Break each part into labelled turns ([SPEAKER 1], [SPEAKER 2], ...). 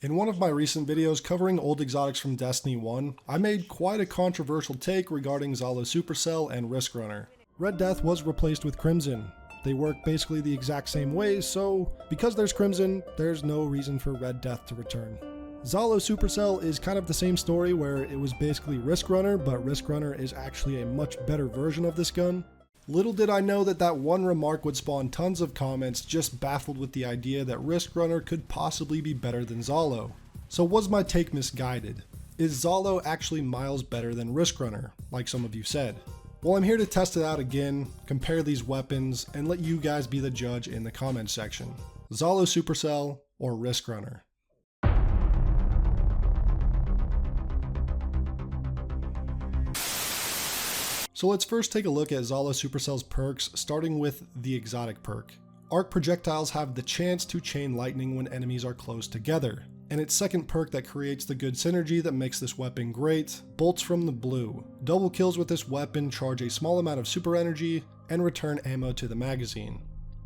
[SPEAKER 1] In one of my recent videos covering old exotics from Destiny 1, I made quite a controversial take regarding Zhalo Supercell and Riskrunner. Red Death was replaced with Crimson. They work basically the exact same way, so because there's Crimson, there's no reason for Red Death to return. Zhalo Supercell is kind of the same story where it was basically Riskrunner, but Riskrunner is actually a much better version of this gun. Little did I know that that one remark would spawn tons of comments just baffled with the idea that Riskrunner could possibly be better than Zhalo. So was my take misguided? Is Zhalo actually miles better than Riskrunner, like some of you said? Well, I'm here to test it out again, compare these weapons, and let you guys be the judge in the comments section. Zhalo Supercell or Riskrunner? So let's first take a look at Zhalo Supercell's perks, starting with the exotic perk. Arc projectiles have the chance to chain lightning when enemies are close together, and its second perk that creates the good synergy that makes this weapon great, bolts from the blue. Double kills with this weapon charge a small amount of super energy and return ammo to the magazine.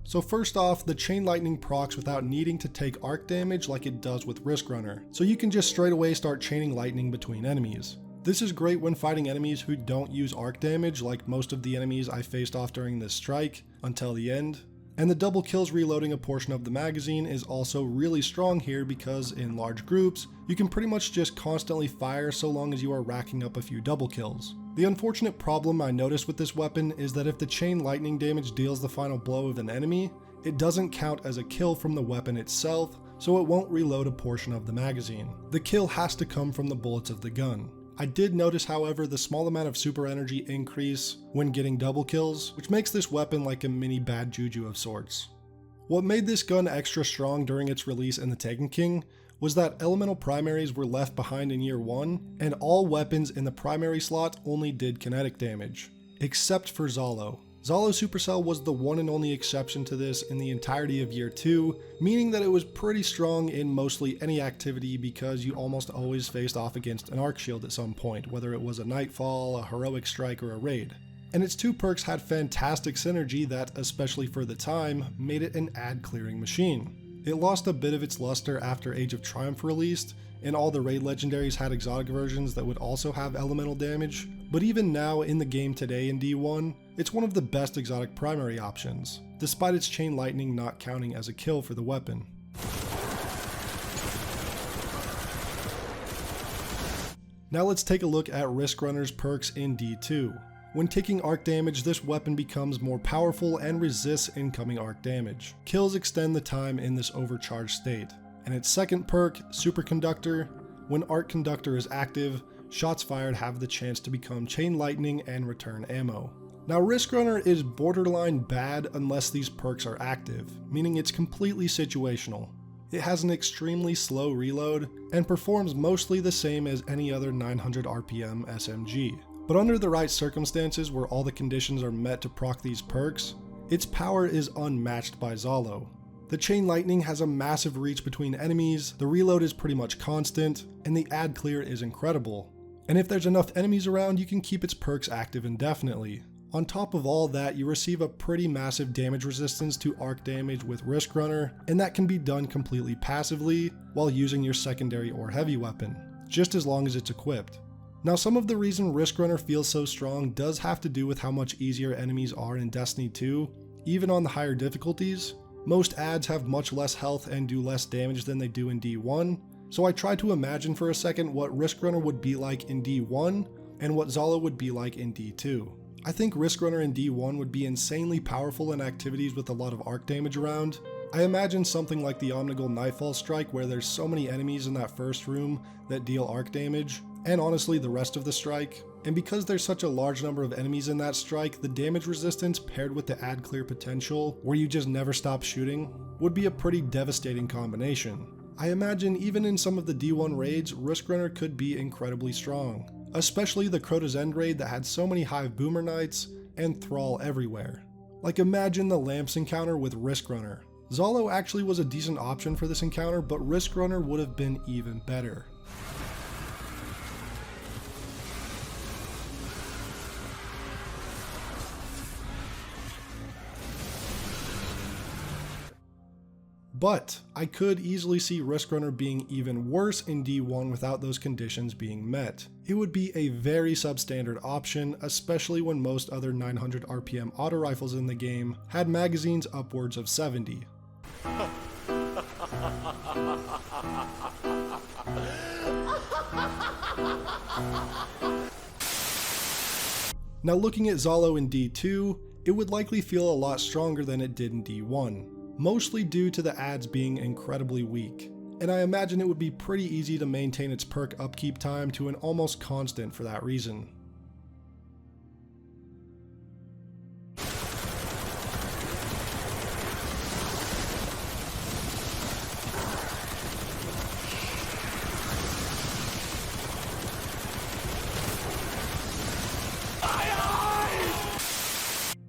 [SPEAKER 1] So first off, the chain lightning procs without needing to take arc damage like it does with Riskrunner, so you can just straight away start chaining lightning between enemies. This is great when fighting enemies who don't use arc damage like most of the enemies I faced off during this strike until the end. And the double kills reloading a portion of the magazine is also really strong here because in large groups, you can pretty much just constantly fire so long as you are racking up a few double kills. The unfortunate problem I noticed with this weapon is that if the chain lightning damage deals the final blow of an enemy, it doesn't count as a kill from the weapon itself, so it won't reload a portion of the magazine. The kill has to come from the bullets of the gun. I did notice, however, the small amount of super energy increase when getting double kills, which makes this weapon like a mini bad juju of sorts. What made this gun extra strong during its release in the Taken King was that elemental primaries were left behind in year 1, and all weapons in the primary slot only did kinetic damage, except for Zhalo. Zhalo Supercell was the one and only exception to this in the entirety of year 2, meaning that it was pretty strong in mostly any activity because you almost always faced off against an arc shield at some point, whether it was a nightfall, a heroic strike, or a raid. And its two perks had fantastic synergy that, especially for the time, made it an ad clearing machine. It lost a bit of its luster after Age of Triumph released, and all the raid legendaries had exotic versions that would also have elemental damage, but even now in the game today in D1, it's one of the best exotic primary options, despite its chain lightning not counting as a kill for the weapon. Now let's take a look at Riskrunner's perks in D2. When taking arc damage, this weapon becomes more powerful and resists incoming arc damage. Kills extend the time in this overcharged state. And its second perk, Superconductor, when Arc Conductor is active, shots fired have the chance to become chain lightning and return ammo. Now Riskrunner is borderline bad unless these perks are active, meaning it's completely situational. It has an extremely slow reload and performs mostly the same as any other 900 RPM SMG. But under the right circumstances where all the conditions are met to proc these perks, its power is unmatched by Zhalo. The chain lightning has a massive reach between enemies, the reload is pretty much constant, and the ad clear is incredible. And if there's enough enemies around, you can keep its perks active indefinitely. On top of all that, you receive a pretty massive damage resistance to arc damage with Riskrunner, and that can be done completely passively while using your secondary or heavy weapon, just as long as it's equipped. Now some of the reason Riskrunner feels so strong does have to do with how much easier enemies are in Destiny 2, even on the higher difficulties. Most ads have much less health and do less damage than they do in D1, so I tried to imagine for a second what Riskrunner would be like in D1 and what Zhalo would be like in D2. I think Riskrunner in D1 would be insanely powerful in activities with a lot of arc damage around. I imagine something like the Omnigul Nightfall Strike where there's so many enemies in that first room that deal arc damage, and honestly the rest of the strike. And because there's such a large number of enemies in that strike, the damage resistance paired with the ad clear potential, where you just never stop shooting, would be a pretty devastating combination. I imagine even in some of the D1 raids, Riskrunner could be incredibly strong, especially the Crota's End raid that had so many Hive Boomer Knights and Thrall everywhere. Like imagine the Lamps encounter with Riskrunner. Zhalo actually was a decent option for this encounter, but Riskrunner would have been even better. But I could easily see Riskrunner being even worse in D1 without those conditions being met. It would be a very substandard option, especially when most other 900 RPM auto rifles in the game had magazines upwards of 70. Now looking at Zhalo in D2, it would likely feel a lot stronger than it did in D1, mostly due to the ads being incredibly weak, and I imagine it would be pretty easy to maintain its perk upkeep time to an almost constant for that reason.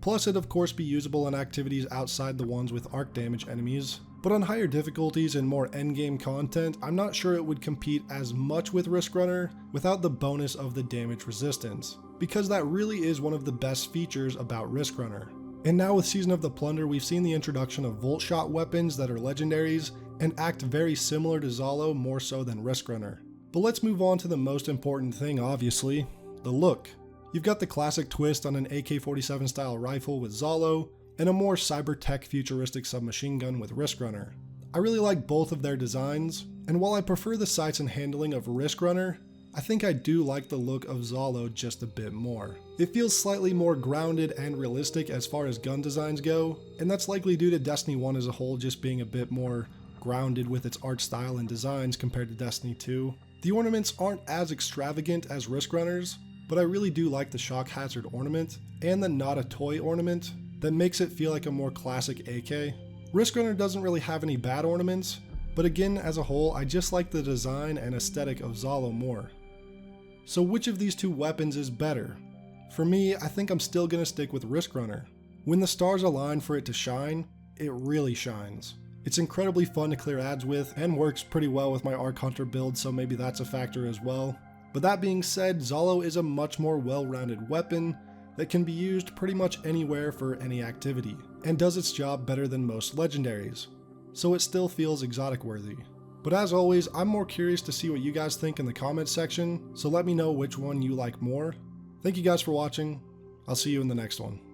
[SPEAKER 1] Plus it'd of course be usable in activities outside the ones with arc damage enemies, but on higher difficulties and more endgame content, I'm not sure it would compete as much with Riskrunner without the bonus of the damage resistance, because that really is one of the best features about Riskrunner. And now with Season of the Plunder, we've seen the introduction of volt shot weapons that are legendaries and act very similar to Zhalo, more so than Riskrunner. But let's move on to the most important thing, obviously, the look. You've got the classic twist on an AK-47 style rifle with Zhalo, and a more cyber-tech futuristic submachine gun with Riskrunner. I really like both of their designs, and while I prefer the sights and handling of Riskrunner, I think I do like the look of Zhalo just a bit more. It feels slightly more grounded and realistic as far as gun designs go, and that's likely due to Destiny 1 as a whole just being a bit more grounded with its art style and designs compared to Destiny 2. The ornaments aren't as extravagant as Riskrunner's, but I really do like the shock hazard ornament and the not a toy ornament that makes it feel like a more classic AK. Riskrunner doesn't really have any bad ornaments, but again as a whole I just like the design and aesthetic of Zhalo more. So which of these two weapons is better? For me, I think I'm still gonna stick with Riskrunner. When the stars align for it to shine, it really shines. It's incredibly fun to clear ads with and works pretty well with my Arc Hunter build, so maybe that's a factor as well. But that being said, Zhalo is a much more well-rounded weapon that can be used pretty much anywhere for any activity, and does its job better than most legendaries, so it still feels exotic worthy. But as always, I'm more curious to see what you guys think in the comments section, so let me know which one you like more. Thank you guys for watching, I'll see you in the next one.